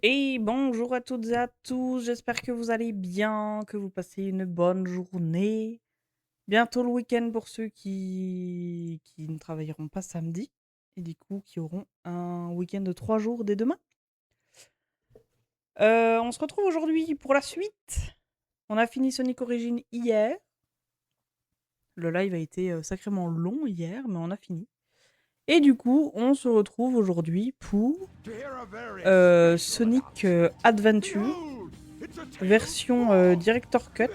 Et bonjour à toutes et à tous, j'espère que vous allez bien, que vous passez une bonne journée. Bientôt le week-end pour ceux qui ne travailleront pas samedi et du coup qui auront un week-end de 3 jours dès demain. On se retrouve aujourd'hui pour la suite. On a fini Sonic Origins hier. Le live a été sacrément long hier, mais on a fini. Et du coup, on se retrouve aujourd'hui pour Sonic Adventure, version Director Cut.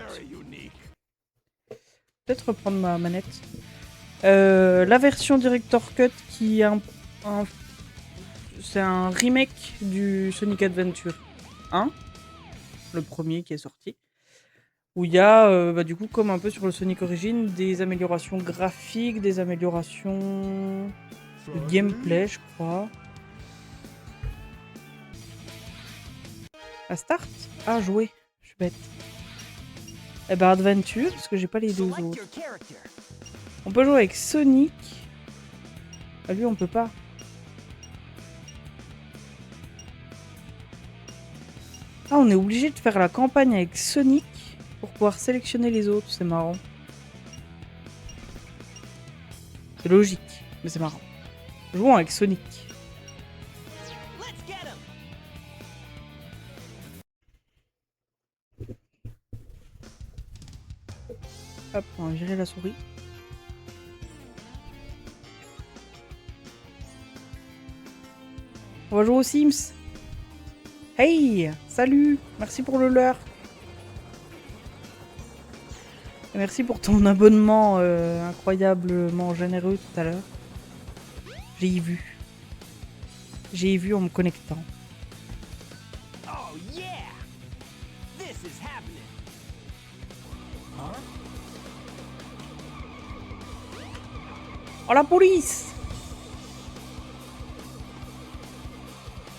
Peut-être reprendre ma manette. La version Director Cut qui est c'est un remake du Sonic Adventure 1, le premier qui est sorti, où il y a, du coup, comme un peu sur le Sonic Origins, des améliorations graphiques, des améliorations de gameplay, je crois. À start? Ah, jouer. Je suis bête. Eh ben, Adventure, parce que j'ai pas les deux autres. On peut jouer avec Sonic. Ah, lui, on peut pas. Ah, on est obligé de faire la campagne avec Sonic pour pouvoir sélectionner les autres, c'est marrant. C'est logique, mais c'est marrant. Jouons avec Sonic. Hop, on va virer la souris. On va jouer aux Sims. Hey, salut, merci pour le leurre. Et merci pour ton abonnement incroyablement généreux tout à l'heure. J'ai vu. J'ai vu en me connectant. Oh yeah! This is happening. Huh? Oh la police!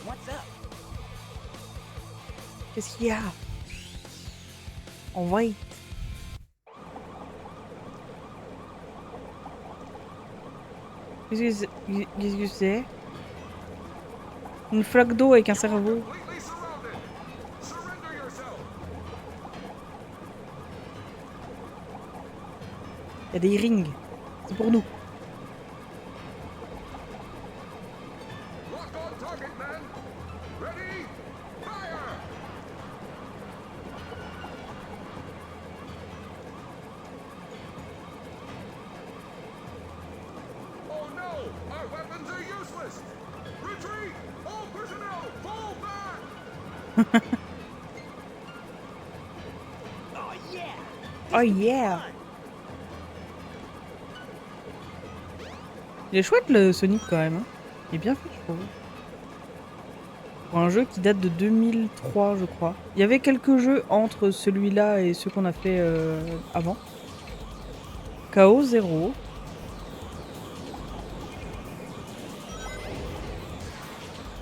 What's up? Qu'est-ce qu'il y a? On va. Qu'est-ce que c'est? Une flaque d'eau avec un cerveau. Il y a des rings. C'est pour nous. Oh yeah! Oh yeah! Il est chouette le Sonic quand même. Hein. Il est bien fait, je trouve. Pour un jeu qui date de 2003, je crois. Il y avait quelques jeux entre celui-là et ceux qu'on a fait avant. KO 0.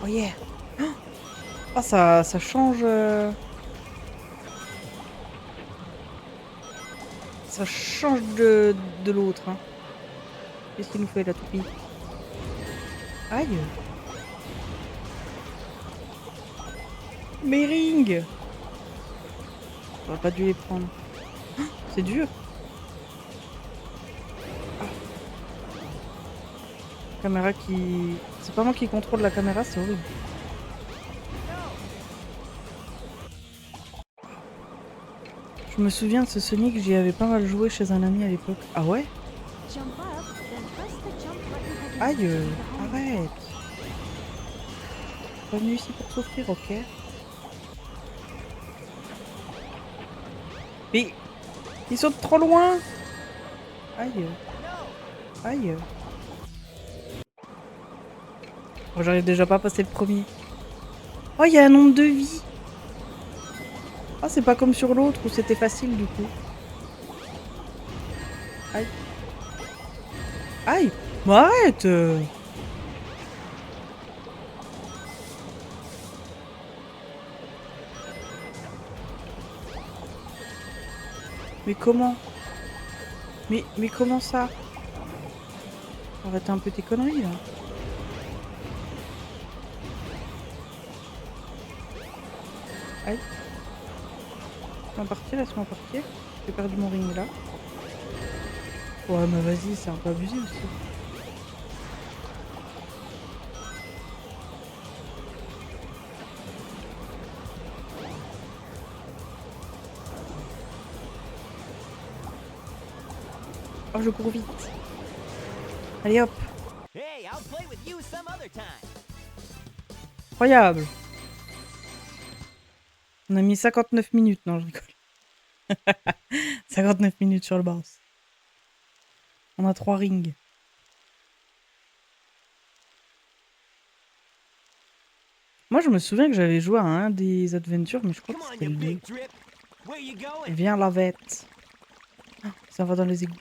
Oh yeah! Ah, ça change. Ça change de l'autre. Hein. Qu'est-ce qu'il nous fait la toupie? Aïe! Mes rings! J'aurais pas dû les prendre. C'est dur! Ah. Caméra qui. C'est pas moi qui contrôle la caméra, c'est horrible. Je me souviens de ce Sonic, j'y avais pas mal joué chez un ami à l'époque. Ah ouais? Aïe! Arrête! Pas venu ici pour souffrir, ok? Mais il saute trop loin! Aïe! Aïe! Oh, j'arrive déjà pas à passer le premier. Oh, il y a un nombre de vies! Ah, c'est pas comme sur l'autre où c'était facile du coup. Aïe! Aïe! Mais arrête! Mais comment? Mais comment ça? Arrête un peu tes conneries là. Aïe. Laisse-moi partir, laisse-moi partir. J'ai perdu mon ring là. Ouais, mais vas-y, c'est un peu abusé aussi. Oh, je cours vite. Allez hop. Hey, I'll play with you some other time. Incroyable. On a mis 59 minutes. Non, je rigole. 59 minutes sur le boss. On a 3 rings. Moi, je me souviens que j'avais joué à un des adventures, mais je crois Come que on, c'était you le 2. big drip. Where you going? Viens, lavette. Ah, ça va dans les égouts.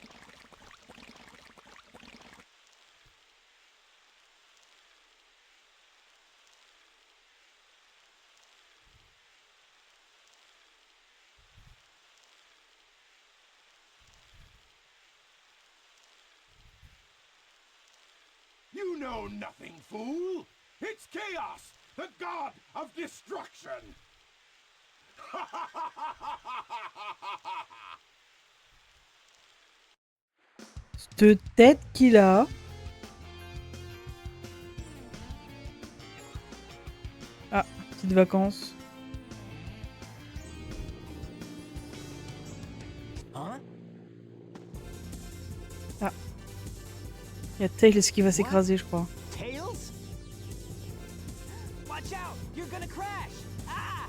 You know nothing, fool! It's Chaos, the god of destruction! Cette tête qu'il a. Ah, petites vacances. Huh? Ah. Il y a Tails qui va s'écraser, je crois. Tails? Watch out! You're gonna crash! Ah!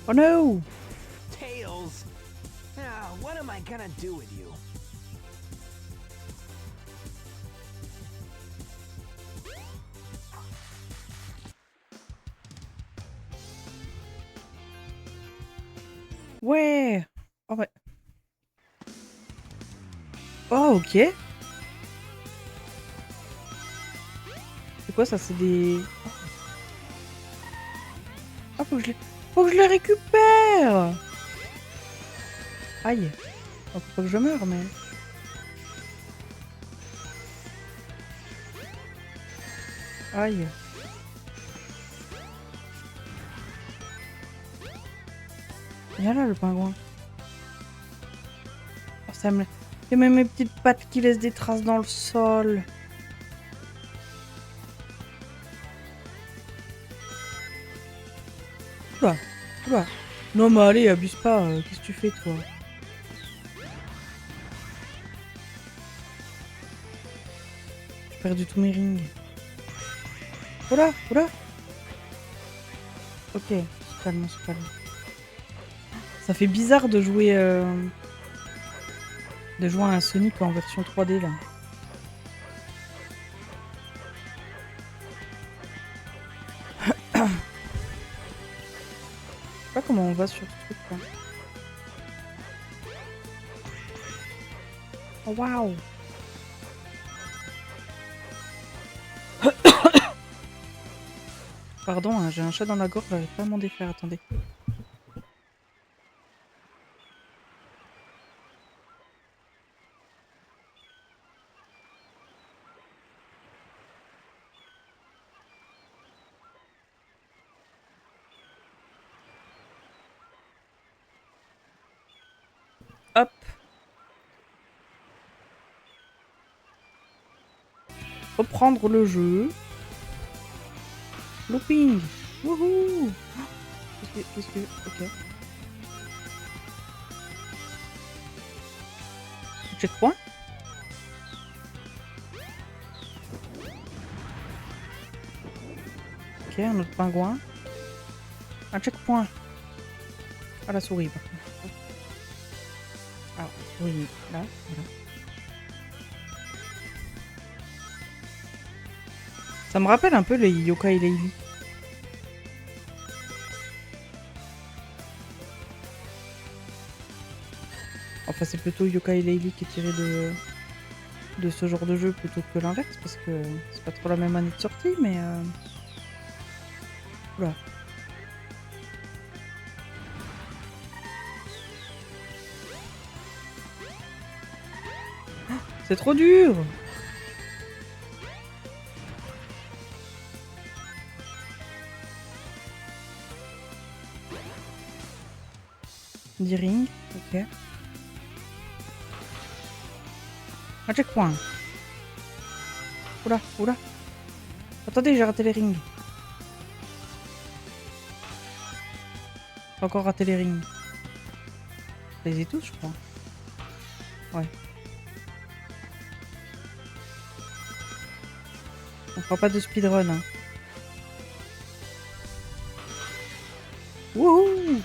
Oh no! Tails! Now, what am I gonna do with you? Ouais! Oh ouais. Oh, ok. C'est quoi ça? C'est des... Ah, faut que je les récupère! Aïe. Oh, faut pas que je meure, mais... Aïe. Viens là, le pingouin. Oh, ça me... Et même mes petites pattes qui laissent des traces dans le sol. Oula, oula. Non mais allez, abuse pas. Qu'est-ce que tu fais, toi? J'ai perdu tous mes rings. Oula, oula. Ok, c'est calme, c'est calme. Ça fait bizarre de jouer à un Sonic en version 3D là. Je sais pas comment on va sur ce truc là. Oh waouh! Pardon, hein, j'ai un chat dans la gorge, j'arrive pas à m'en défaire, attendez. Hop! Reprendre le jeu. Looping! Wouhou! Qu'est-ce que... Ok. Checkpoint? Ok, un autre pingouin. Un checkpoint. Ah, la souris, par contre. Ah, la souris, là, voilà. Ça me rappelle un peu les Yokai Laylee. Enfin, c'est plutôt Yokai Laylee qui est tiré de ce genre de jeu plutôt que l'inverse, parce que c'est pas trop la même année de sortie, mais... Oula. C'est trop dur! 10 rings, ok. Un checkpoint. Oula, oula. Attendez, j'ai raté les rings. J'ai encore raté les rings. Je les ai tous, je crois. Ouais. On fera pas de speedrun, hein. Wouhou!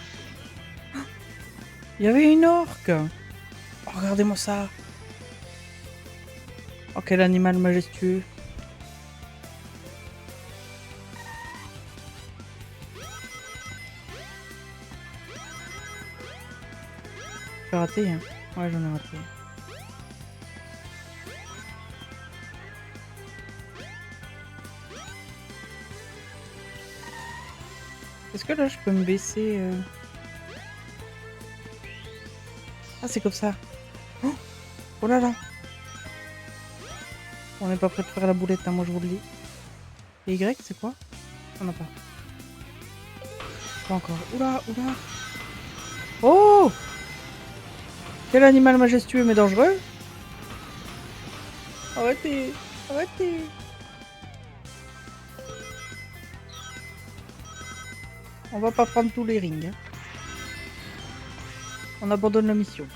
Il y avait une orque! Oh, regardez-moi ça! Oh, quel animal majestueux! J'ai raté, hein? Ouais, j'en ai raté. Est-ce que là, je peux me baisser Ah, c'est comme ça. Oh, oh là là! On n'est pas prêt de faire la boulette, hein, moi je vous le dis. Et Y, c'est quoi? On n'a pas. Pas encore. Oula, oula! Oh! Quel animal majestueux mais dangereux! Arrêtez! Arrêtez! On va pas prendre tous les rings. Hein. On abandonne la mission.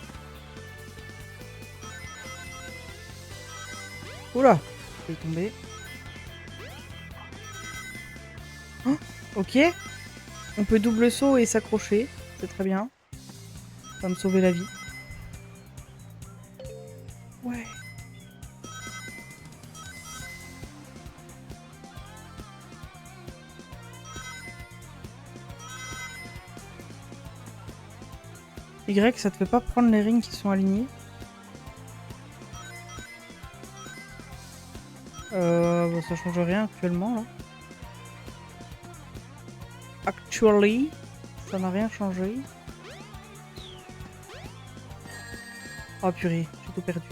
Oula! Je vais tomber. Oh, ok. On peut double saut et s'accrocher. C'est très bien. Ça va me sauver la vie. Ouais. Y, ça te fait pas prendre les rings qui sont alignés? Bah, ça change rien actuellement là. Actually, ça n'a rien changé. Oh purée, j'ai tout perdu.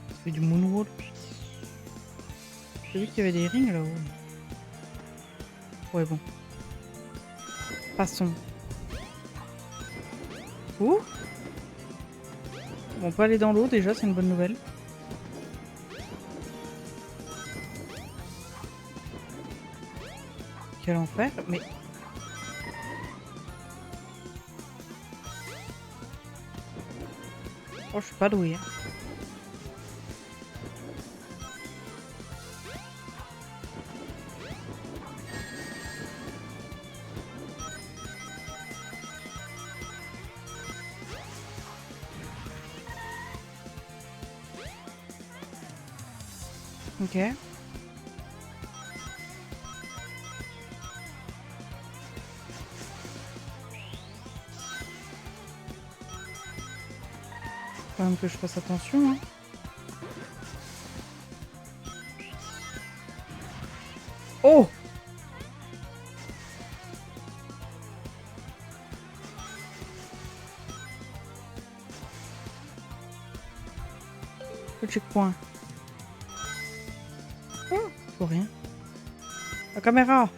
Je fais du moonwalk. J'ai vu qu'il y avait des rings là-haut. Ouais bon. Passons. Ouh. Bon, on peut aller dans l'eau déjà, c'est une bonne nouvelle. Quel enfer, mais... Oh, je suis pas douée. Hein. Ok. Faut quand même que je fasse attention. Hein. Oh! Le checkpoint. Oh, pour rien. La caméra!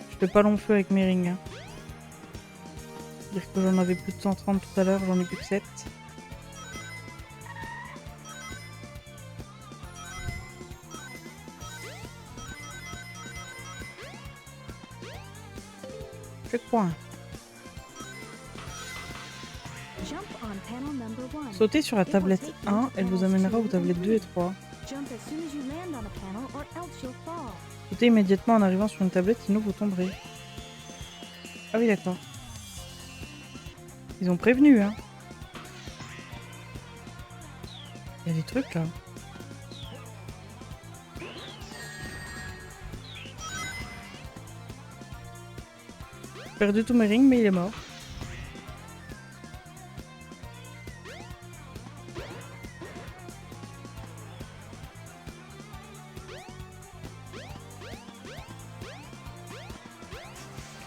Je fais pas long feu avec mes rings. Hein. Dire que j'en avais plus de 130 tout à l'heure, j'en ai plus que 7. Checkpoint. Sautez sur la tablette 1, elle vous amènera aux tablettes 2 et 3. Sautez immédiatement en arrivant sur une tablette, sinon vous tomberez. Ah oui, d'accord. Ils ont prévenu, hein. Il y a des trucs, là. perdu tous mes rings, mais il est mort.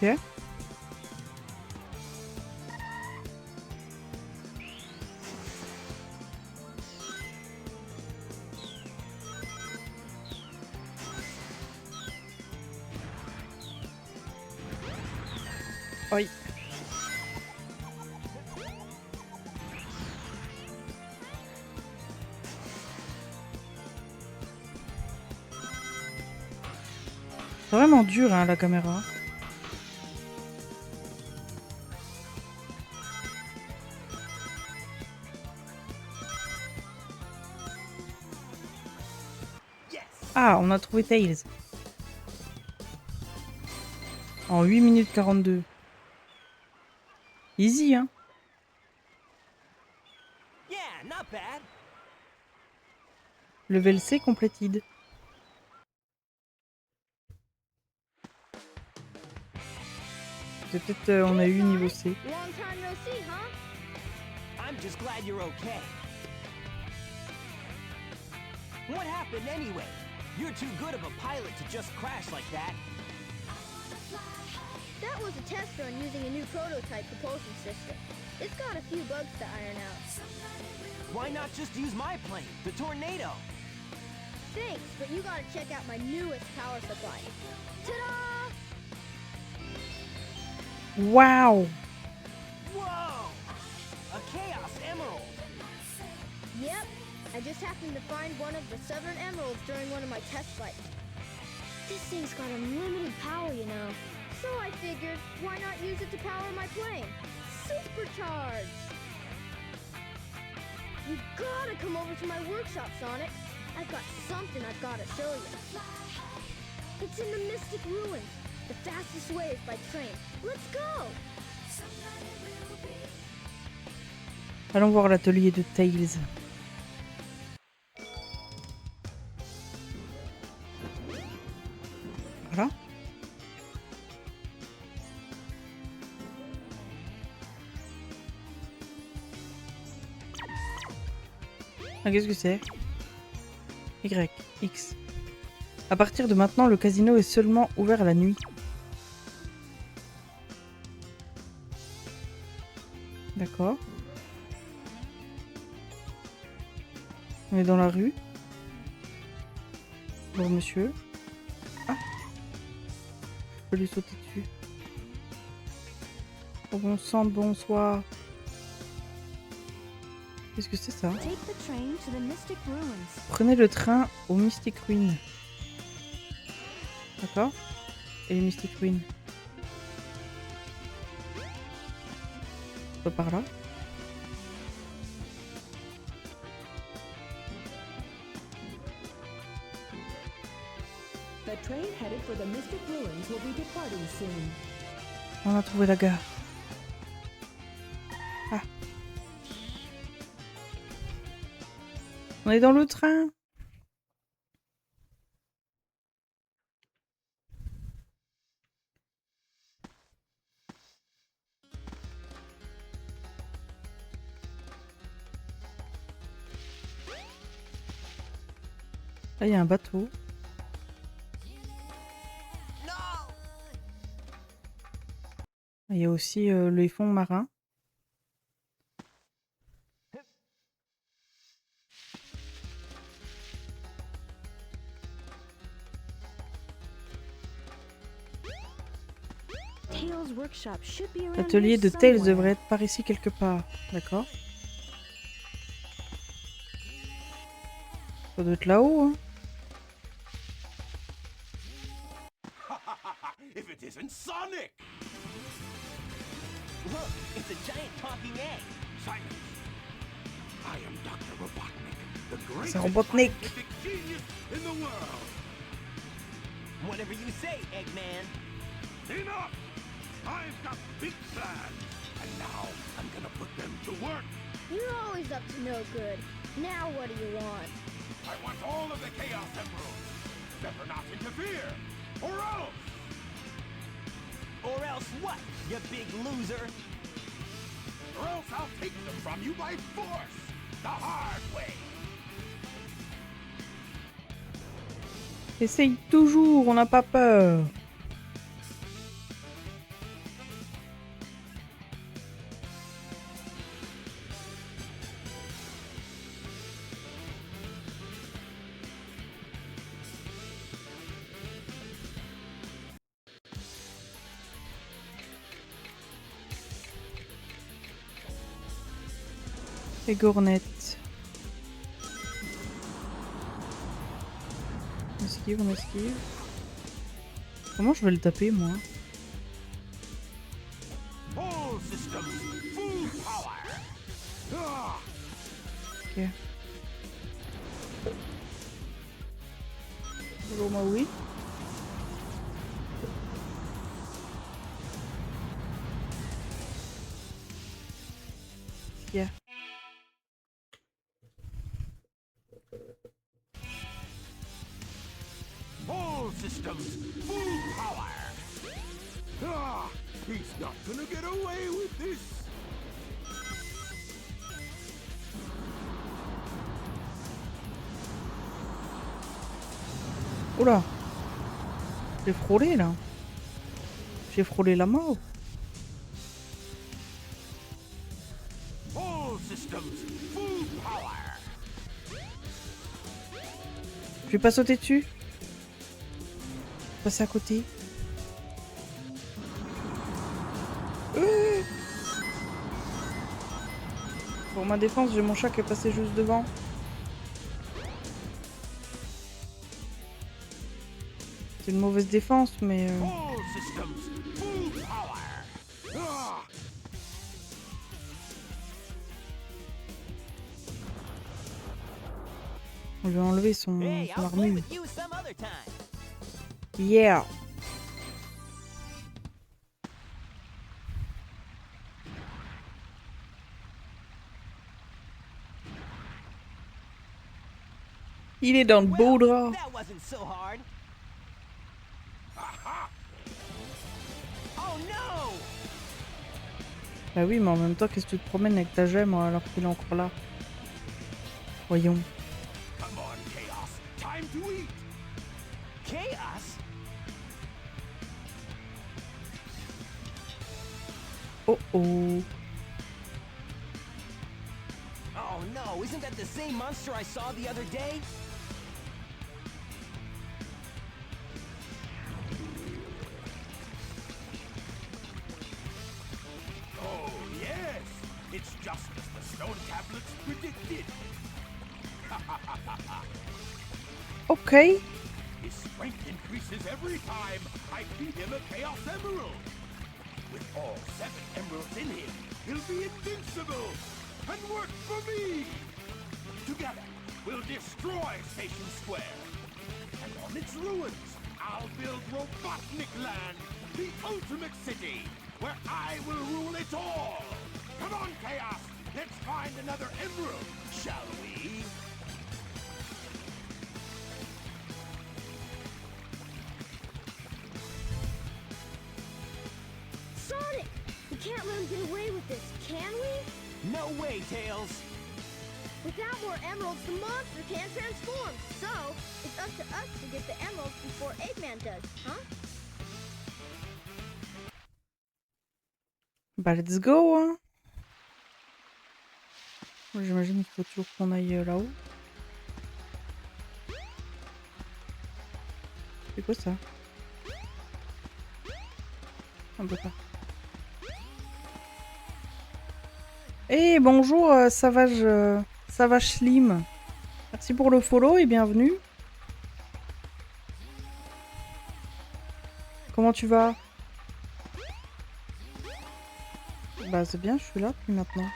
Ok. Aïe. C'est vraiment dur, hein, la caméra. Ah, on a trouvé Tails. En 8 minutes 42. Easy, hein. Yeah, not bad. Level C completed. C'est peut-être on a eu niveau C. Long time no see, huh? I'm just glad you're okay. What happened anyway? You're too good of a pilot to just crash like that. That was a test run using a new prototype propulsion system. It's got a few bugs to iron out. Why not just use my plane, the Tornado? Thanks, but you gotta check out my newest power supply. Ta-da! Wow. Whoa! A Chaos Emerald! Yep, I just happened to find one of the Southern Emeralds during one of my test flights. This thing's got unlimited power, you know. So I figured, why not use it to power my plane? Supercharged! You gotta come over to my workshop, Sonic. I've got something I've gotta show you. It's in the Mystic Ruins. The fastest way is by train. Let's go! Allons voir l'atelier de Tails. Voilà. Ah, qu'est-ce que c'est? Y, X. À partir de maintenant, le casino est seulement ouvert la nuit. D'accord. On est dans la rue. Bonjour monsieur. Ah. Je peux lui sauter dessus. Oh bon sang, bonsoir. Qu'est-ce que c'est ça? Take the train to the Mystic Ruins. Prenez le train au Mystic Ruin. D'accord. Et les Mystic Ruin. Pas par là. The train headed for the Mystic Ruins will be departing soon. On a trouvé la gare. Ah. On est dans le train. Là, il y a un bateau. Il y a aussi les fonds marins. Tails Workshop should be around L'atelier here de Tails somewhere. devrait être par ici quelque part. D'accord. Ça doit être là-haut, hein. If it isn't Sonic! Look, it's a giant talking egg. Silence! I am Dr. Robotnik, the greatest C'est Robotnik. scientific genius in the world! Whatever you say, Eggman. Enough! I've got big plans, and now I'm gonna put them to work! You're always up to no good. Now what do you want? I want all of the Chaos Emeralds! Better not interfere, or else! Or else what, you big loser? Or else I'll take them from you by force, the hard way. Essaye toujours, on n'a pas peur. Et gournette. On esquive, on esquive. Comment je vais le taper, moi? All systems, full power. Ah, Ok. Bonjour, Maui. Yeah. all systems, full power. Ah, he's not gonna get away with this. Oula. J'ai frôlé, là. J'ai frôlé la mort. All systems, full power. Je vais pas sauter dessus. Passer à côté. Pour ma défense, j'ai mon chat qui est passé juste devant. C'est une mauvaise défense, mais... All systems, full power. Ah, on lui a enlevé son Hey, I'll play armure. with you some other time. Yeah. Il est dans le beau drap. That wasn't so hard. Oh no! Bah oui, mais en même temps, qu'est-ce que tu te promènes avec ta gemme alors qu'il est encore là? Voyons. come on, Chaos. Time to eat. Chaos? Oh oh. Oh no, isn't that the same monster I saw the other day? Oh, yes. It's just as the stone tablets predicted. Ok. His strength increases every time I feed him a Chaos Emerald. With all 7 emeralds in him, he'll be invincible and work for me. Together, we'll destroy Station Square. And on its ruins, I'll build Robotnik Land, the ultimate city, where I will rule it all. Come on, Chaos. Let's find another emerald, shall we? Sonic! We can't let him get away with this, can we? No way, Tails. Without more emeralds, the monster can't transform. So, it's up to us to get the emeralds before Eggman does, huh? Bah let's go, hein. J'imagine qu'il faut toujours qu'on aille là-haut. C'est quoi ça? On peut pas. Eh bonjour Savage Slim. Merci pour le follow et bienvenue. Comment tu vas? Bah c'est bien, je suis là depuis maintenant.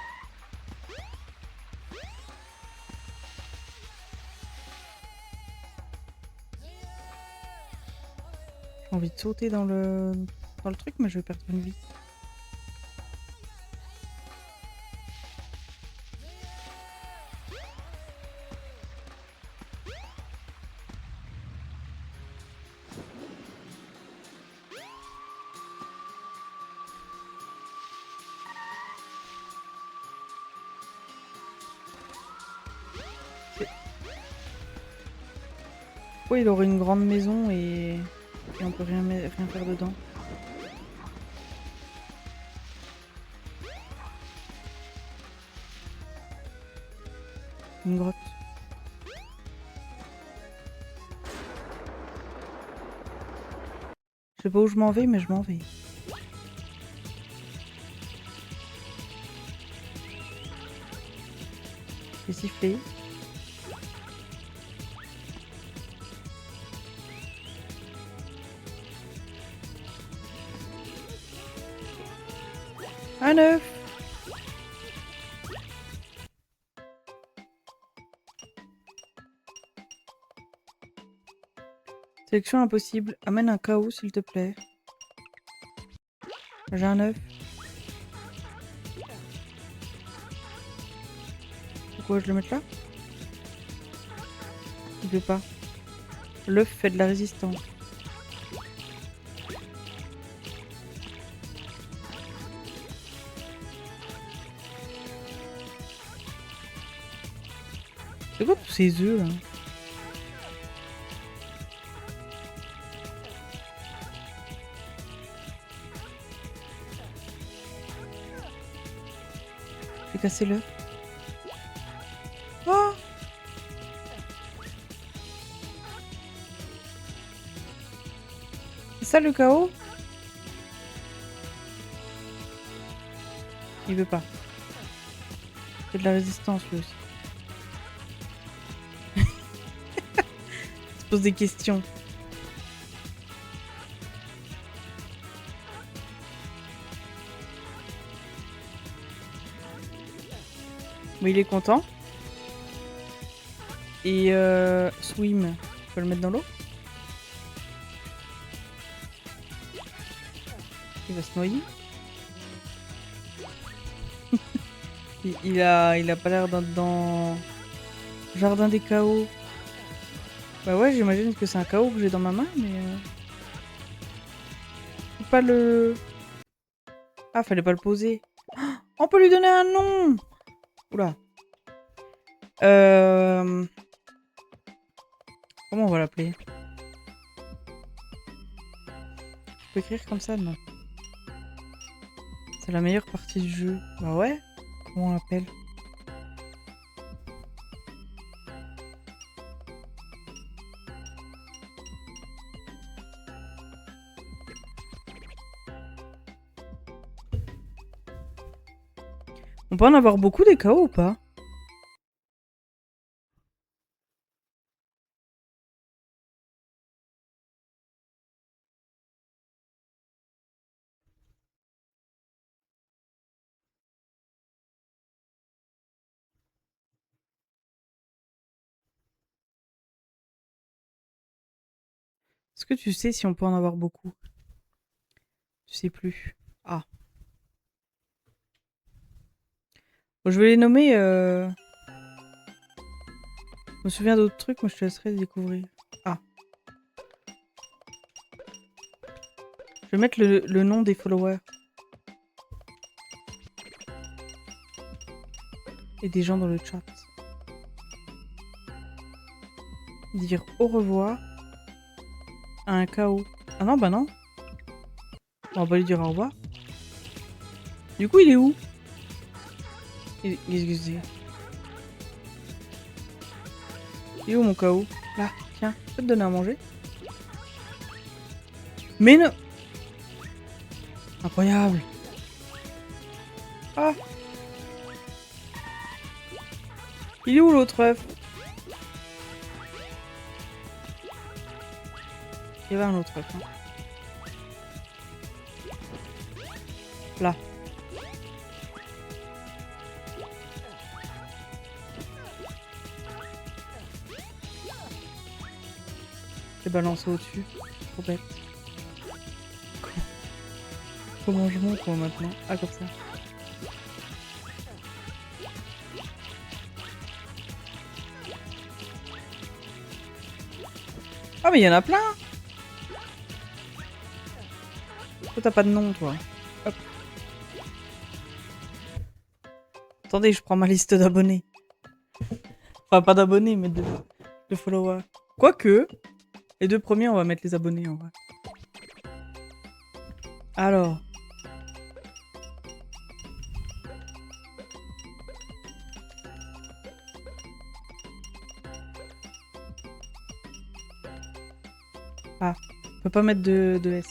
J'ai envie de sauter dans le truc, mais je vais perdre une vie. Pourquoi il aurait une grande maison et on peut rien faire dedans? Une grotte. Je sais pas où je m'en vais, mais je m'en vais. J'ai sifflé. Un œuf. Sélection impossible. Amène un chaos, s'il te plaît. J'ai un œuf. Pourquoi je le mette là? Il veut pas. L'œuf fait de la résistance. C'est quoi tous ces œufs là? J'ai cassé l'œuf. Oh! C'est ça le chaos? Il veut pas. C'est de la résistance lui aussi. Il se pose des questions. Mais il est content. Et swim, tu peux le mettre dans l'eau? Il va se noyer. il a pas l'air d'être dans Jardin des chaos. Bah ouais, j'imagine que c'est un chaos que j'ai dans ma main, mais faut pas le... Ah, fallait pas le poser. Oh, on peut lui donner un nom. Oula. Comment on va l'appeler? On peut écrire comme ça, non? C'est la meilleure partie du jeu. Bah ouais. Comment on l'appelle? On peut en avoir beaucoup des KO ou pas? Est-ce que tu sais si on peut en avoir beaucoup? Je sais plus. Ah. Bon, je vais les nommer. Je me souviens d'autres trucs, mais je te laisserai découvrir. Ah. Je vais mettre le nom des followers. Et des gens dans le chat. Dire au revoir à un chaos. Ah non, bah non. Bon, on va lui dire au revoir. Du coup, il est où? Il est où mon chaos? Là, tiens, je peux te donner à manger. Mais non! Incroyable! Ah! Il est où l'autre œuf? Il y avait un autre œuf. Hein. Là. J'ai balancé au-dessus. Trop bête. Comment je monte quoi maintenant? Ah, comme ça. Ah, mais il y en a plein! Pourquoi t'as pas de nom, toi? Hop. Attendez, je prends ma liste d'abonnés. Enfin, pas d'abonnés, mais de followers. Quoique, Les 2 premiers, on va mettre les abonnés en vrai. Alors. Ah, on peut pas mettre de S.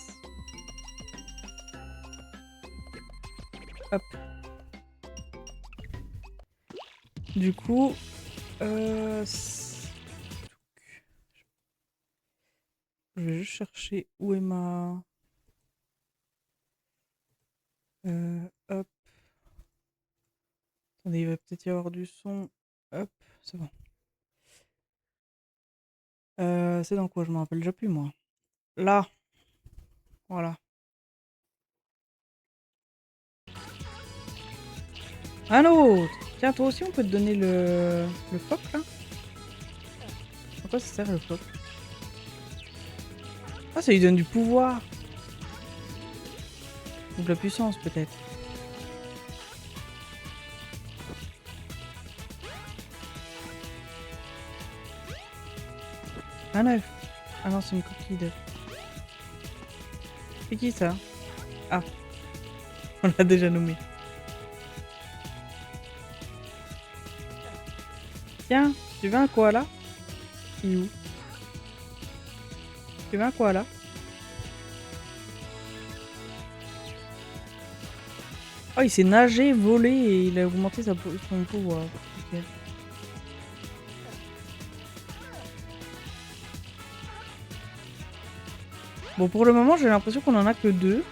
Hop. Du coup, je vais juste chercher où est ma... hop. Attendez, il va peut-être y avoir du son. Hop, c'est bon. C'est dans quoi? Je me rappelle déjà plus, moi. Là. Voilà. Un autre! Tiens, toi aussi, on peut te donner le phoque, là? À quoi ça sert, le phoque? Ah, ça lui donne du pouvoir! Ou de la puissance, peut-être. Un œuf! Ah non, c'est une coquille d'œuf. C'est qui, ça? Ah. On l'a déjà nommé. Tiens, tu veux un koala? Il est où? Tu veux un koala? Oh, il s'est nagé, volé et il a augmenté son pouvoir. Ok. Bon, pour le moment, j'ai l'impression qu'on en a que 2.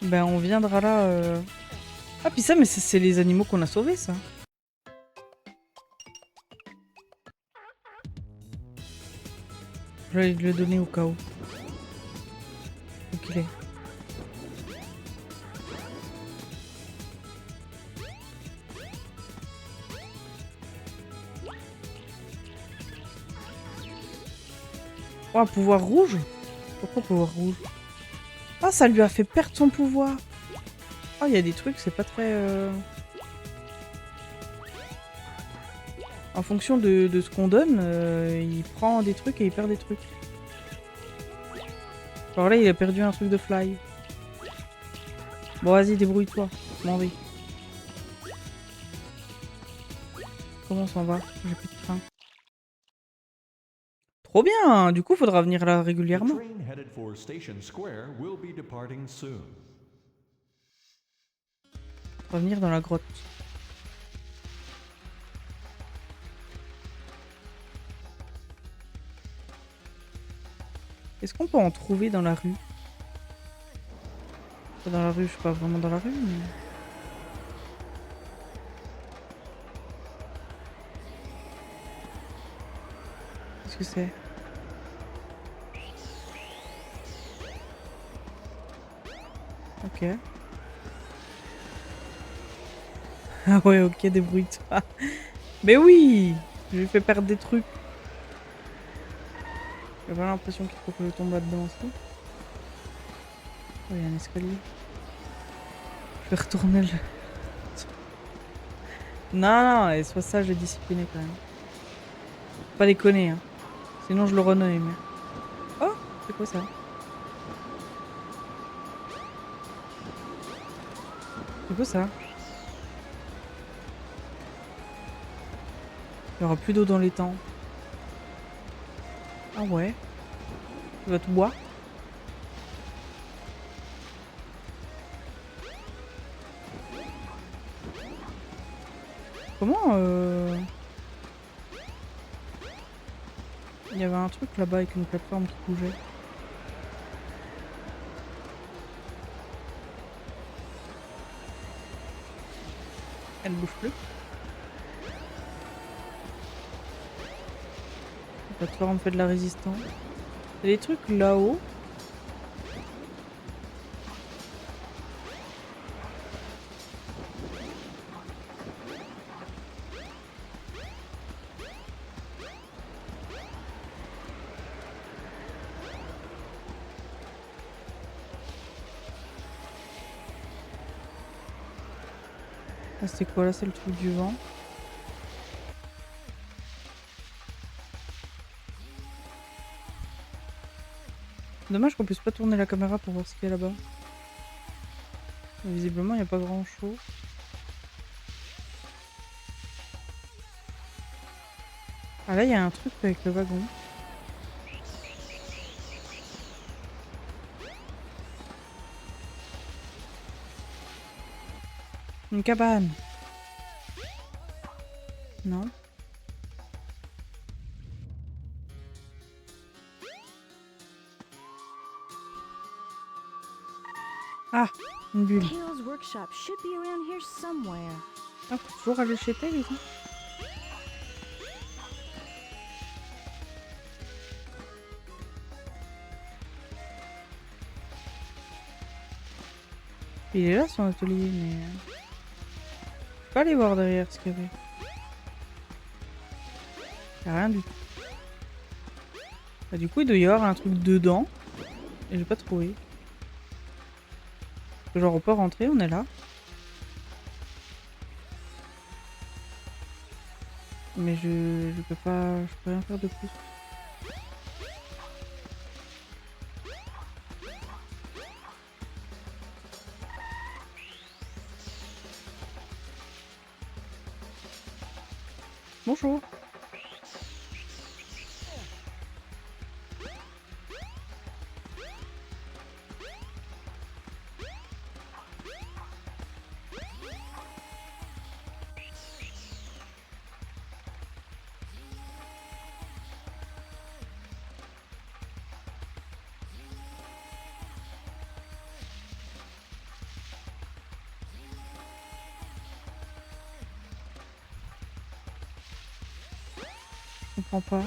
Ben, on viendra là. Ah, puis ça, mais c'est les animaux qu'on a sauvés, ça. Je vais le donner au cas où. Où qu'il est. Oh, pouvoir rouge? Pourquoi pouvoir rouge? Ah, ça lui a fait perdre son pouvoir. Oh, il y a des trucs, c'est pas très... En fonction de ce qu'on donne, il prend des trucs et il perd des trucs. Alors là, il a perdu un truc de fly. Bon, vas-y, débrouille-toi. Je m'en vais. Comment on s'en va? J'ai plus de train. Trop bien! Du coup, faudra venir là régulièrement. The train headed for Station Square will be departing soon. Revenir dans la grotte. Est-ce qu'on peut en trouver dans la rue? Pas dans la rue, je suis pas vraiment dans la rue, mais... Qu'est-ce que c'est? Ok. Ah ouais, ok, débrouille-toi. Mais oui! Je lui fais perdre des trucs. J'ai pas l'impression qu'il faut que je tombe là-dedans aussi. Oh, il y a un escalier. Je vais retourner le... Non, et soit ça, je vais discipliner quand même. Faut pas déconner, hein. Sinon je le renomme. Mais... Oh! C'est quoi ça? C'est quoi ça? Il y aura plus d'eau dans les temps. Ah ouais. Tu vas tout boire? Comment Il y avait un truc là-bas avec une plateforme qui bougeait. Elle bouge plus. La plateforme fait de la résistance. Il y a des trucs là-haut. Ah, c'est quoi là? C'est le truc du vent. Dommage qu'on puisse pas tourner la caméra pour voir ce qu'il y a là-bas. Visiblement, il n'y a pas grand chose. Ah là, il y a un truc avec le wagon. Une cabane. Non. Ah, une bulle. Tails' workshop should be around here somewhere. Ah, faut toujours aller chez Tails. Hein. Il est là son atelier, mais... Je peux pas aller voir derrière ce qu'il y avait. Y a rien du tout. Bah, du coup, il doit y avoir un truc dedans. Et j'ai pas trouvé. Genre, on peut rentrer, on est là. Mais je peux pas... Je peux rien faire de plus. Bonjour. Je comprends pas.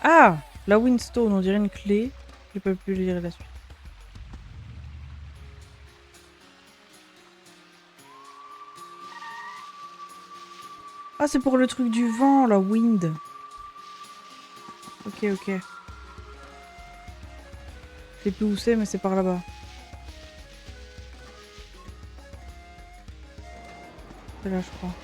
Ah, la Windstone, on dirait une clé. Je peux plus lire la suite. Ah, c'est pour le truc du vent, la wind. Ok, ok. Je sais plus où c'est, mais c'est par là-bas. C'est là, je crois.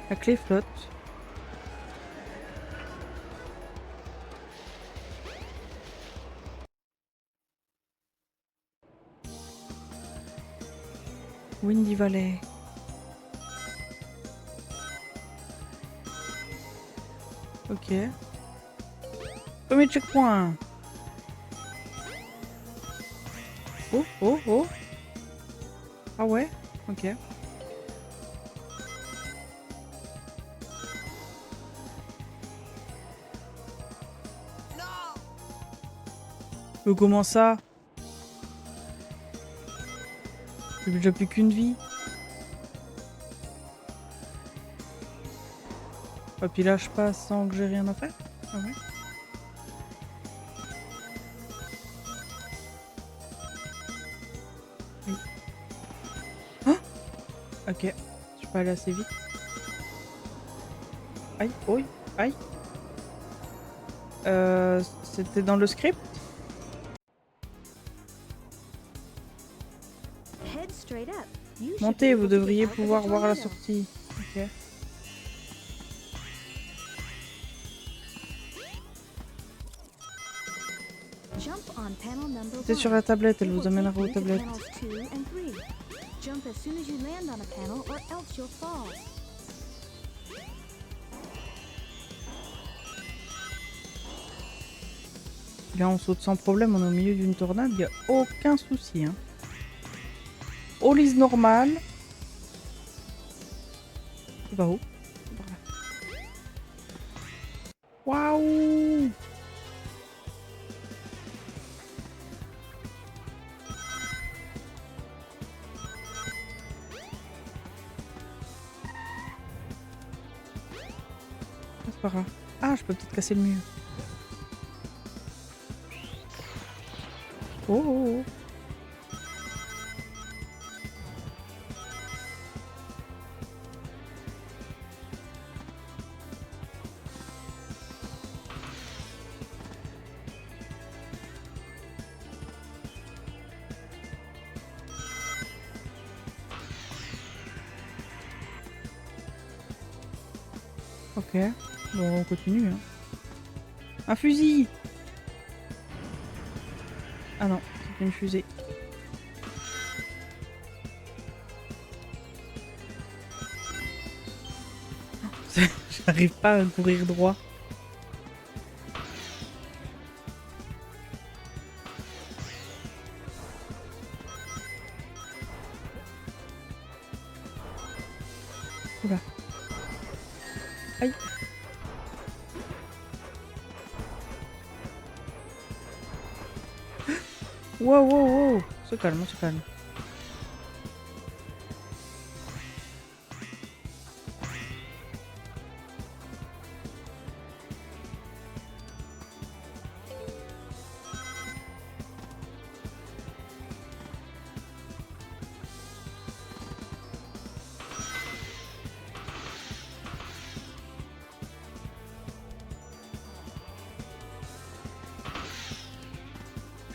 La clé flotte. Windy Valley. Ok. Premier checkpoint. Oh, oh, oh. Ah ouais? Ok. Comment ça? J'ai déjà plus qu'une vie. Ah, puis là, je passe sans que j'ai rien à faire. Ah ouais. Oui. Ah, ok. Je peux aller assez vite. Aïe, oui, aïe. C'était dans le script? Head straight up. You should be Montez, able vous to get devriez out of the pouvoir voir la tornado. sortie. Ok. Jump on panel number C'est sur 1. la tablette, elle It vous will amènera take aux you to tablettes. panels 2 and 3. Jump as soon as you land on a panel or else you'll fall. Là, on saute sans problème, on est au milieu d'une tornade, il n'y a aucun souci. Hein. All is normal. Tu vas où? Par là. Waouh! C'est pas grave. Ah, je peux peut-être casser le mur. Oh, oh, oh. Ok. Bon, on continue. Hein. Un fusil! Ah non, c'est une fusée. J'arrive pas à courir droit. Oula. Aïe. Wow, wow, wow. Se calme, se calme.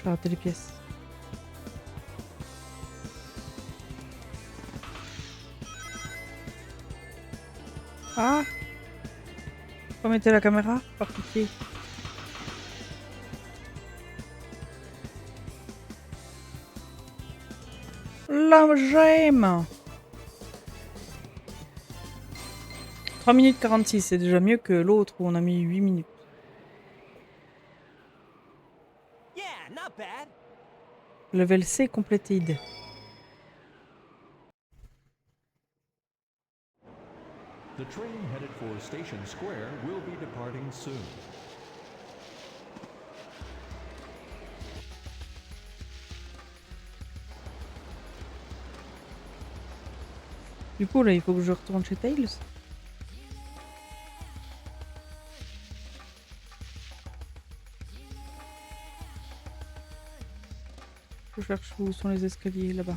J'ai raté les pièces. Ah! Remettez la caméra, par pitié. La gemme! 3 minutes 46, c'est déjà mieux que l'autre où on a mis 8 minutes. Yeah, not bad. Level C completed. The train headed for Station Square will be departing soon. Du coup, là, il faut que je retourne chez Tails. Je cherche où sont les escaliers, là-bas.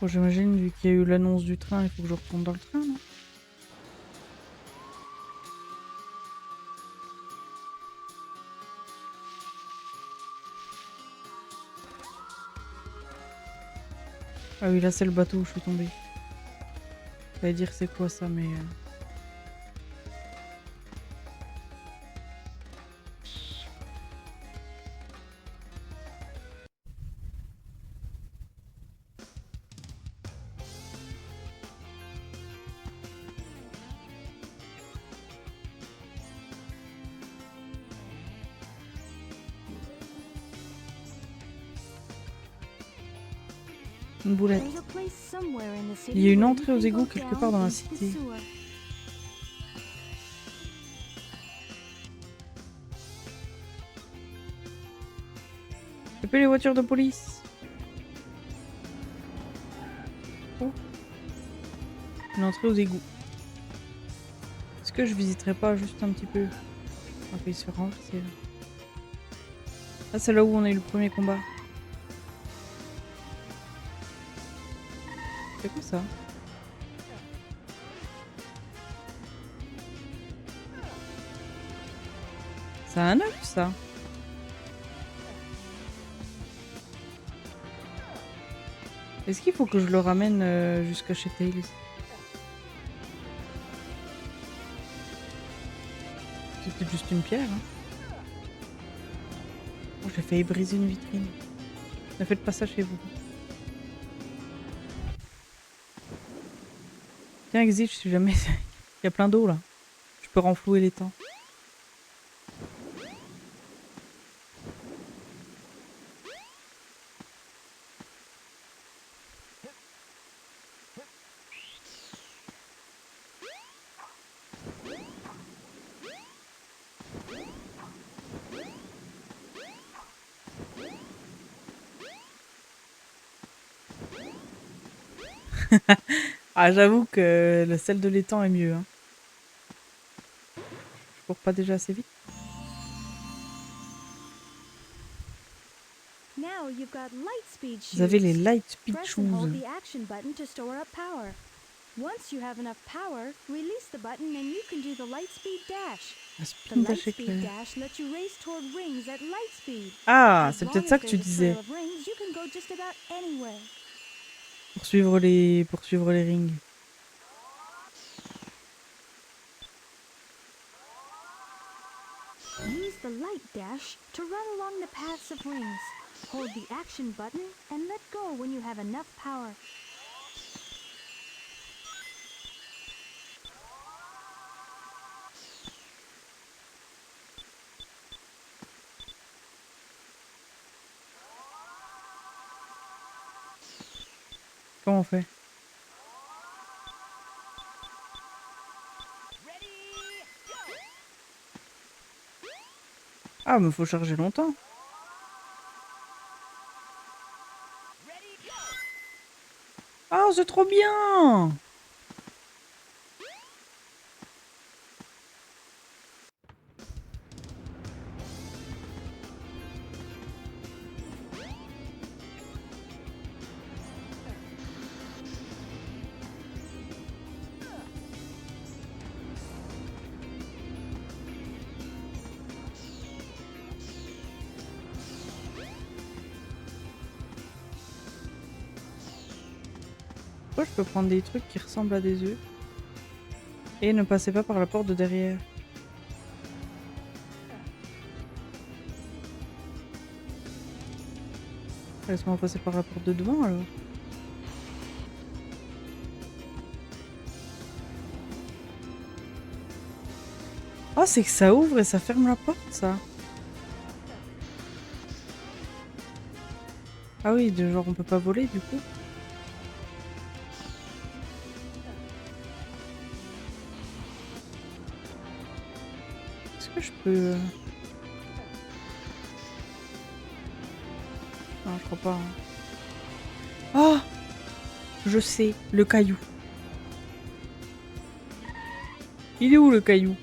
Bon, j'imagine, vu qu'il y a eu l'annonce du train, il faut que je retourne dans le train, non? Ah oui, là, c'est le bateau où je suis tombée. J'allais dire c'est quoi ça, mais... Une boulette. There's a place somewhere in the city Il y a une where entrée you aux can égouts go quelque down part dans la into the cité. sewer. Appelez les voitures de police. Oh. Une entrée aux égouts. Est-ce que je visiterai pas juste un petit peu? On va se faire renverser là. Ah, c'est là où on a eu le premier combat. C'est quoi ça? C'est un œuf ça? Est-ce qu'il faut que je le ramène jusqu'à chez Tails? C'était juste une pierre. Hein. Oh, j'ai failli briser une vitrine. Ne faites pas ça chez vous. Tiens, Exige, si jamais il y a plein d'eau là. Je peux renflouer les temps. Ah, j'avoue que le sel de l'étang est mieux. Hein. Je cours pas déjà assez vite. Now you've got light speed shoes. Vous avez les light speed Press and hold shoes. the action button to store up power. Once you have enough power, release the button and you can do the light speed dash. La The spin light dash speed éclair. dash lets you race toward rings at light speed. Ah, As c'est long peut-être as ça que tu there's a disais. trail of rings, you can go just about anywhere. Poursuivre les rings. Use the light dash to run along the paths of rings. Hold the action button and let go when you have enough power. Comment on fait? Ah, mais faut charger longtemps. Ah, c'est trop bien! Pourquoi je peux prendre des trucs qui ressemblent à des œufs et ne passez pas par la porte de derrière? Laisse-moi passer par la porte de devant alors. Ah, c'est que ça ouvre et ça ferme la porte, ça. Ah oui, de genre on peut pas voler du coup. Est-ce que je peux... Non, je crois pas. Hein. Oh! Je sais, le caillou. Il est où le caillou?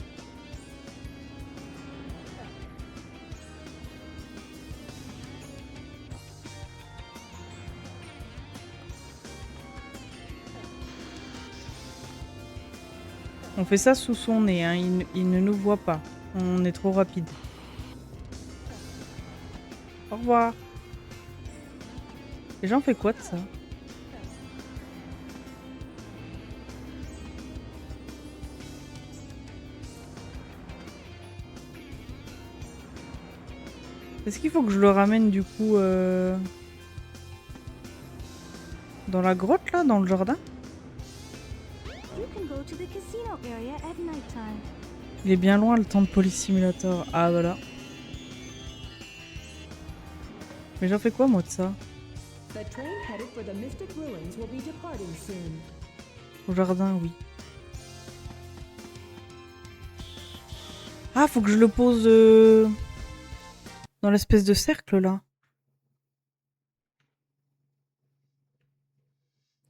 On fait ça sous son nez, hein. Il ne nous voit pas. On est trop rapide. Au revoir. Et j'en fais quoi de ça? Est-ce qu'il faut que je le ramène du coup dans la grotte là, dans le jardin? You can go to the casino area at nighttime. Il est bien loin le temps de Police Simulator. Ah voilà. Mais j'en fais quoi moi de ça? The train headed for the Mystic Ruins will be departing soon. Au jardin, oui. Ah, faut que je le pose dans l'espèce de cercle là.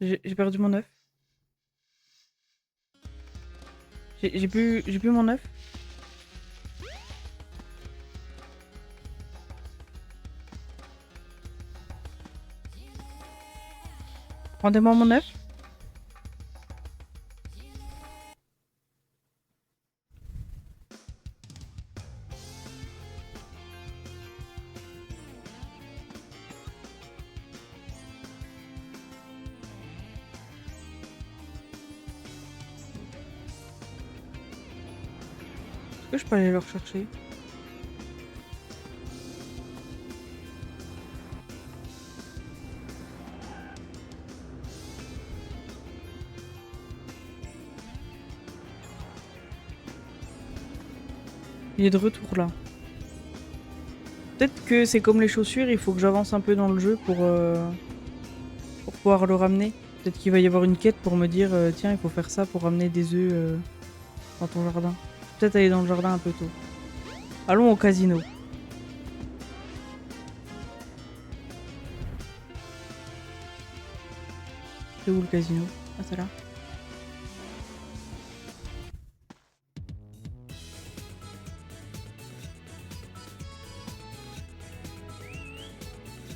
J'ai perdu mon œuf. J'ai plus mon œuf. Rendez-moi mon œuf. Est-ce que je peux aller le rechercher? Il est de retour là. Peut-être que c'est comme les chaussures, il faut que j'avance un peu dans le jeu pour pouvoir le ramener. Peut-être qu'il va y avoir une quête pour me dire tiens, il faut faire ça pour ramener des œufs dans ton jardin. Peut-être aller dans le jardin un peu tôt. Allons au casino. C'est où le casino? Ah, c'est là.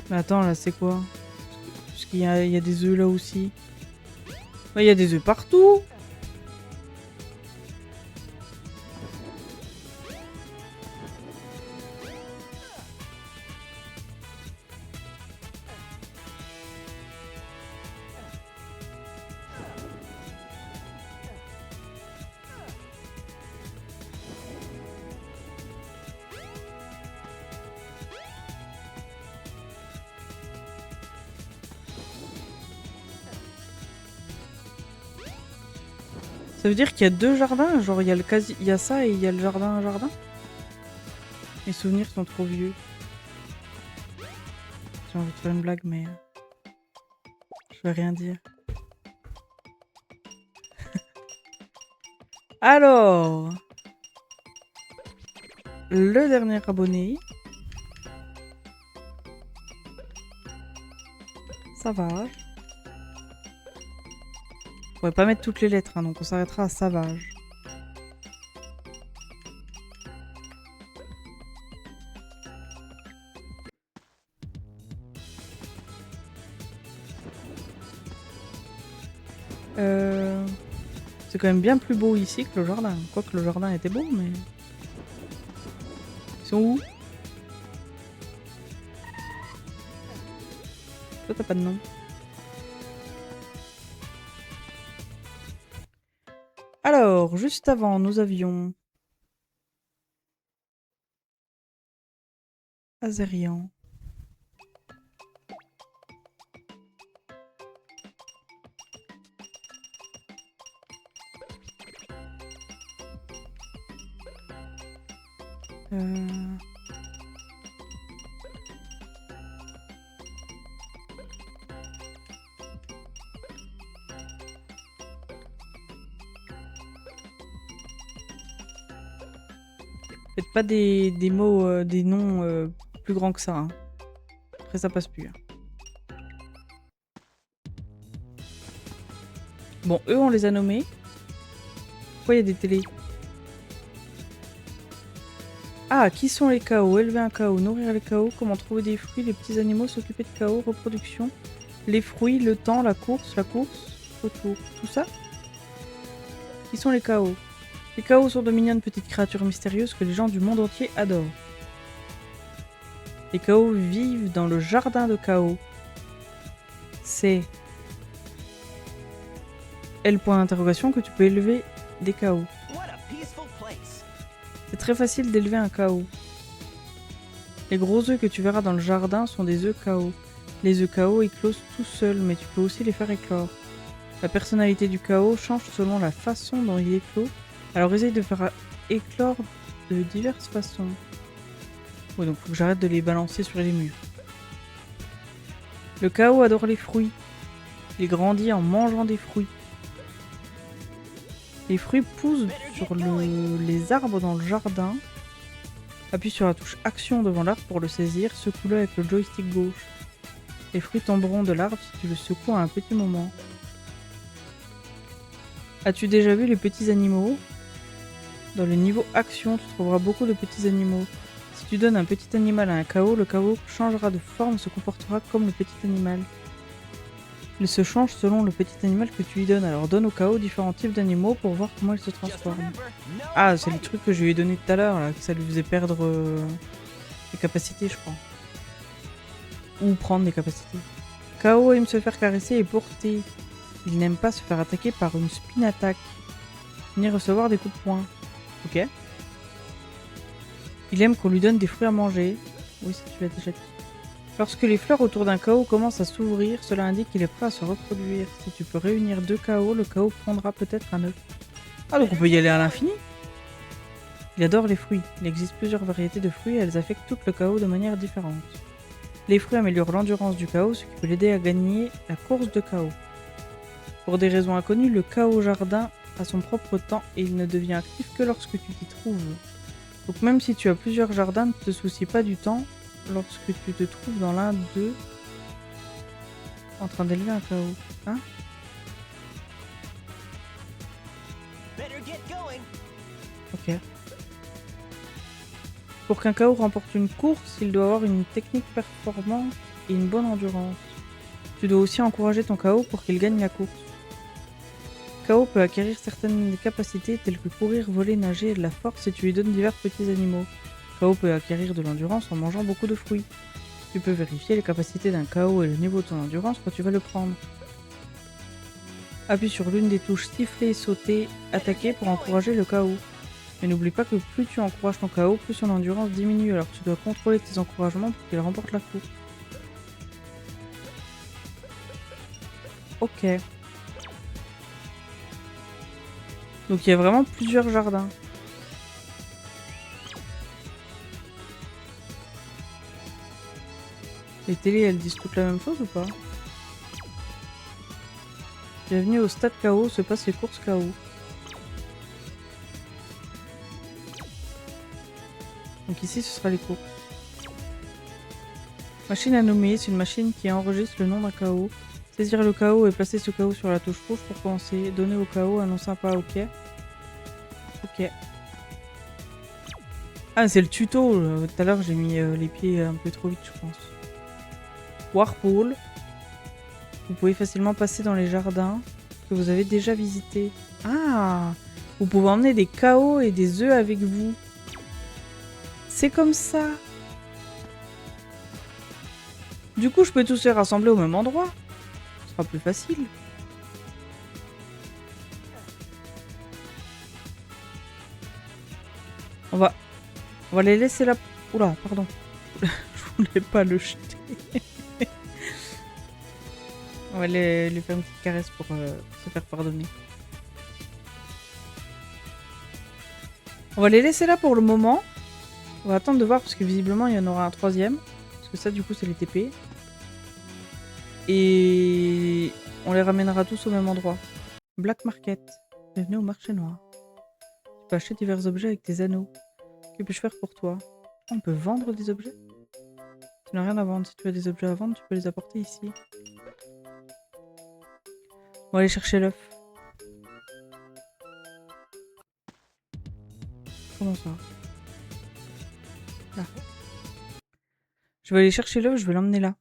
Mais attends, là, c'est quoi? Parce qu'il y a des œufs là aussi. Ouais, il y a des œufs partout. Ça veut dire qu'il y a deux jardins, genre il y a il y a ça et il y a le jardin. Mes souvenirs sont trop vieux. J'ai envie de faire une blague mais je vais rien dire. Alors, le dernier abonné. Ça va. On pourrait pas mettre toutes les lettres, hein, donc on s'arrêtera à Savage. C'est quand même bien plus beau ici que le jardin. Quoique le jardin était beau, mais... Ils sont où? Toi, t'as pas de nom. Alors, juste avant, nous avions... Azerian. Faites pas des mots, des noms plus grands que ça. Hein. Après, ça passe plus. Hein. Bon, eux, on les a nommés. Pourquoi il y a des télés? Ah, qui sont les chaos? Élever un chaos, nourrir les chaos, comment trouver des fruits, les petits animaux, s'occuper de chaos, reproduction, les fruits, le temps, la course, retour, tout ça? Qui sont les chaos? Les chaos sont de mignonnes petites créatures mystérieuses que les gens du monde entier adorent. Les chaos vivent dans le jardin de chaos. C'est L point d'interrogation que tu peux élever des chaos. C'est très facile d'élever un chaos. Les gros œufs que tu verras dans le jardin sont des œufs chaos. Les œufs chaos éclosent tout seuls, mais tu peux aussi les faire éclore. La personnalité du chaos change selon la façon dont il éclot, alors essaye de faire éclore de diverses façons. Ouais, donc faut que j'arrête de les balancer sur les murs. Le chaos adore les fruits. Il grandit en mangeant des fruits. Les fruits poussent sur les arbres dans le jardin. Appuie sur la touche action devant l'arbre pour le saisir, secoue-le avec le joystick gauche. Les fruits tomberont de l'arbre si tu le secoues à un petit moment. As-tu déjà vu les petits animaux? Dans le niveau action, tu trouveras beaucoup de petits animaux. Si tu donnes un petit animal à un chaos, le chaos changera de forme et se comportera comme le petit animal. Il se change selon le petit animal que tu lui donnes, alors donne au chaos différents types d'animaux pour voir comment il se transforme. Ah, c'est le truc que je lui ai donné tout à l'heure, là, que ça lui faisait perdre des capacités, je crois. Ou prendre des capacités. Chaos aime se faire caresser et porter. Il n'aime pas se faire attaquer par une spin attack, ni recevoir des coups de poing. Ok. Il aime qu'on lui donne des fruits à manger. Oui, ça tu l'as déjà dit. Lorsque les fleurs autour d'un chaos commencent à s'ouvrir, cela indique qu'il est prêt à se reproduire. Si tu peux réunir deux chaos, le chaos prendra peut-être un œuf. Ah, donc on peut y aller à l'infini? Il adore les fruits. Il existe plusieurs variétés de fruits et elles affectent tout le chaos de manière différente. Les fruits améliorent l'endurance du chaos, ce qui peut l'aider à gagner la course de chaos. Pour des raisons inconnues, le chaos jardin a son propre temps et il ne devient actif que lorsque tu t'y trouves. Donc même si tu as plusieurs jardins, ne te soucie pas du temps lorsque tu te trouves dans l'un d'eux en train d'élever un chaos. Hein? Ok. Pour qu'un chaos remporte une course, il doit avoir une technique performante et une bonne endurance. Tu dois aussi encourager ton KO pour qu'il gagne la course. KO peut acquérir certaines capacités telles que courir, voler, nager et de la force et tu lui donnes divers petits animaux. KO peut acquérir de l'endurance en mangeant beaucoup de fruits. Tu peux vérifier les capacités d'un KO et le niveau de son endurance quand tu vas le prendre. Appuie sur l'une des touches siffler, sauter, attaquer pour encourager le KO. Mais n'oublie pas que plus tu encourages ton KO, plus son endurance diminue, alors tu dois contrôler tes encouragements pour qu'il remporte la course. Ok. Donc il y a vraiment plusieurs jardins. Les télés, elles disent toutes la même chose ou pas? Bienvenue au stade KO, se passent les courses KO. Donc ici, ce sera les courses. Machine à nommer, c'est une machine qui enregistre le nom d'un KO. Saisir le KO et placer ce KO sur la touche rouge pour commencer. Donner au KO, annoncer un pas, ok. Ok. Ah, c'est le tuto. Tout à l'heure, j'ai mis les pieds un peu trop vite, je pense. Whirlpool. Vous pouvez facilement passer dans les jardins que vous avez déjà visités. Ah! Vous pouvez emmener des KO et des œufs avec vous. C'est comme ça. Du coup, je peux tous les rassembler au même endroit. Ce sera plus facile. On va les laisser là. Oula, pardon. Je voulais pas le jeter. On va lui faire une petite caresse pour se faire pardonner. On va les laisser là pour le moment. On va attendre de voir parce que visiblement il y en aura un troisième. Parce que ça du coup c'est les TP. Et on les ramènera tous au même endroit. Black Market. Bienvenue au marché noir. Tu peux acheter divers objets avec tes anneaux. Que puis-je faire pour toi? On peut vendre des objets? Tu n'as rien à vendre. Si tu as des objets à vendre, tu peux les apporter ici. On va aller chercher l'œuf. Comment ça? Là. Je vais aller chercher l'œuf, je vais l'emmener là.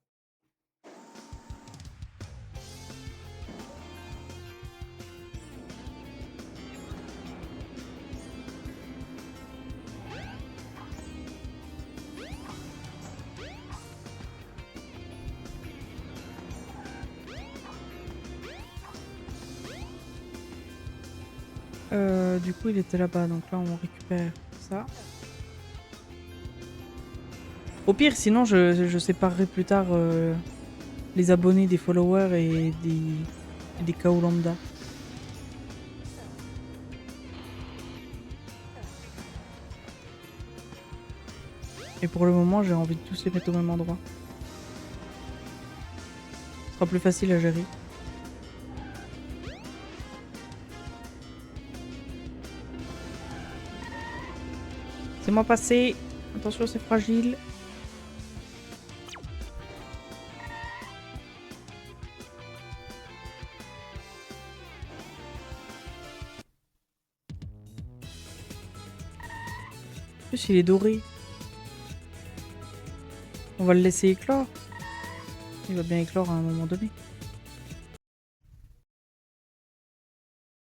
Du coup, il était là-bas, donc là, on récupère ça. Au pire, sinon, je séparerai plus tard les abonnés des followers et des KO lambda. Et pour le moment, j'ai envie de tous les mettre au même endroit. Ce sera plus facile à gérer. C'est moi passé. Attention, c'est fragile. En plus, il est doré. On va le laisser éclore. Il va bien éclore à un moment donné.